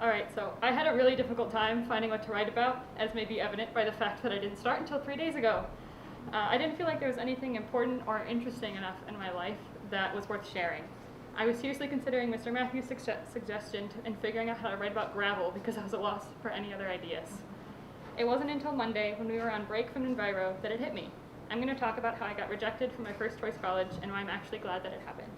Alright, so I had a really difficult time finding what to write about, as may be evident by the fact that I didn't start until 3 days ago. I didn't feel like there was anything important or interesting enough in my life that was worth sharing. I was seriously considering Mr. Matthews' suggestion and figuring out how to write about gravel because I was at a loss for any other ideas. It wasn't until Monday, when we were on break from Enviro, that it hit me. I'm going to talk about how I got rejected from my first choice college and why I'm actually glad that it happened.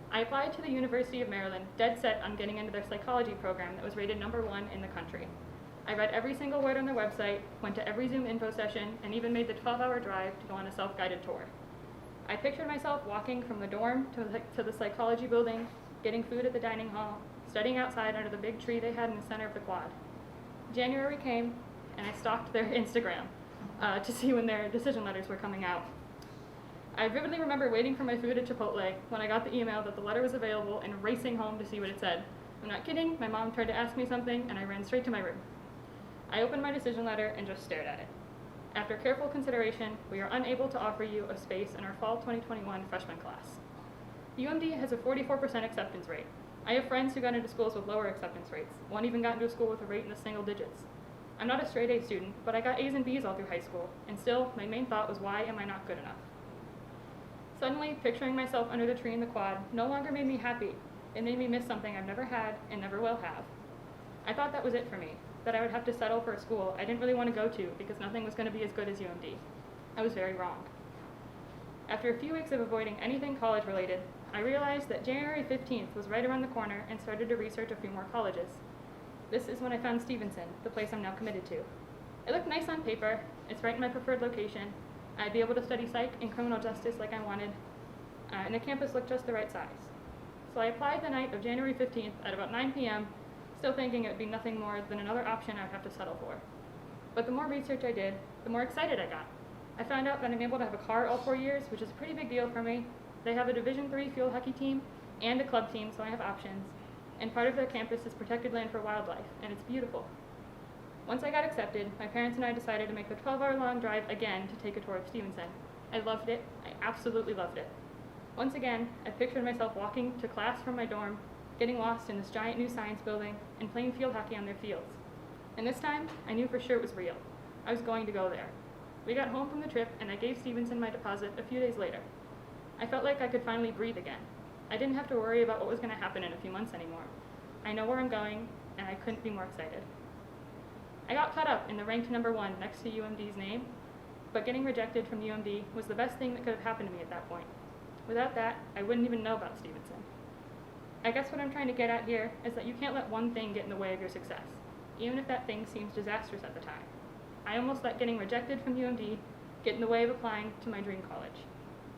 I applied to the University of Maryland, dead set on getting into their psychology program that was rated #1 in the country. I read every single word on their website, went to every Zoom info session, and even made the 12-hour drive to go on a self-guided tour. I pictured myself walking from the dorm to the psychology building, getting food at the dining hall, studying outside under the big tree they had in the center of the quad. January came, and I stalked their Instagram to see when their decision letters were coming out. I vividly remember waiting for my food at Chipotle when I got the email that the letter was available and racing home to see what it said. I'm not kidding, my mom tried to ask me something and I ran straight to my room. I opened my decision letter and just stared at it. After careful consideration, we are unable to offer you a space in our fall 2021 freshman class. UMD has a 44% acceptance rate. I have friends who got into schools with lower acceptance rates. One even got into a school with a rate in the single digits. I'm not a straight A student, but I got A's and B's all through high school, and still, my main thought was, why am I not good enough? Suddenly, picturing myself under the tree in the quad no longer made me happy. It made me miss something I've never had and never will have. I thought that was it for me, that I would have to settle for a school I didn't really want to go to because nothing was going to be as good as UMD. I was very wrong. After a few weeks of avoiding anything college-related, I realized that January 15th was right around the corner and started to research a few more colleges. This is when I found Stevenson, the place I'm now committed to. It looked nice on paper, it's right in my preferred location, I'd be able to study psych and criminal justice like I wanted, and the campus looked just the right size. So I applied the night of January 15th at about 9 p.m., still thinking it would be nothing more than another option I'd have to settle for. But the more research I did, the more excited I got. I found out that I'm able to have a car all 4 years, which is a pretty big deal for me. They have a Division III field hockey team and a club team, so I have options. And part of their campus is protected land for wildlife, and it's beautiful. Once I got accepted, my parents and I decided to make the 12-hour-long drive again to take a tour of Stevenson. I loved it. I absolutely loved it. Once again, I pictured myself walking to class from my dorm, getting lost in this giant new science building, and playing field hockey on their fields. And this time, I knew for sure it was real. I was going to go there. We got home from the trip, and I gave Stevenson my deposit a few days later. I felt like I could finally breathe again. I didn't have to worry about what was going to happen in a few months anymore. I know where I'm going, and I couldn't be more excited. I got caught up in the ranked #1 next to UMD's name, but getting rejected from UMD was the best thing that could have happened to me at that point. Without that, I wouldn't even know about Stevenson. I guess what I'm trying to get at here is that you can't let one thing get in the way of your success, even if that thing seems disastrous at the time. I almost let getting rejected from UMD get in the way of applying to my dream college.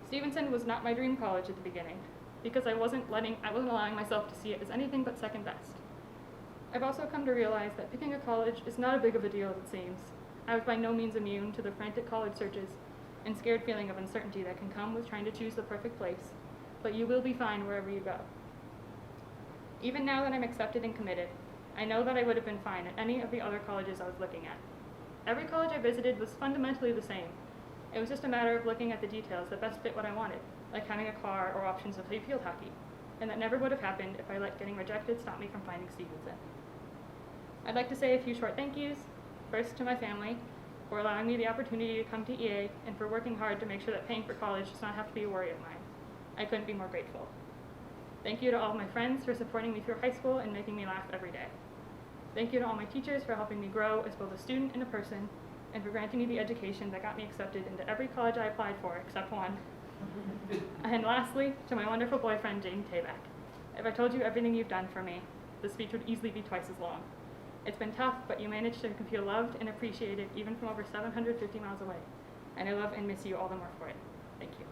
Stevenson was not my dream college at the beginning, because I wasn't allowing myself to see it as anything but second best. I've also come to realize that picking a college is not as big of a deal as it seems. I was by no means immune to the frantic college searches and scared feeling of uncertainty that can come with trying to choose the perfect place, but you will be fine wherever you go. Even now that I'm accepted and committed, I know that I would have been fine at any of the other colleges I was looking at. Every college I visited was fundamentally the same. It was just a matter of looking at the details that best fit what I wanted, like having a car or options to play field hockey, and that never would have happened if I let getting rejected stop me from finding Stevenson. I'd like to say a few short thank yous, first to my family, for allowing me the opportunity to come to EA and for working hard to make sure that paying for college does not have to be a worry of mine. I couldn't be more grateful. Thank you to all of my friends for supporting me through high school and making me laugh every day. Thank you to all my teachers for helping me grow as both a student and a person, and for granting me the education that got me accepted into every college I applied for except one. And lastly, to my wonderful boyfriend, Jaden Tabak. If I told you everything you've done for me, the speech would easily be twice as long. It's been tough, but you managed to feel loved and appreciated even from over 750 miles away. And I love and miss you all the more for it. Thank you.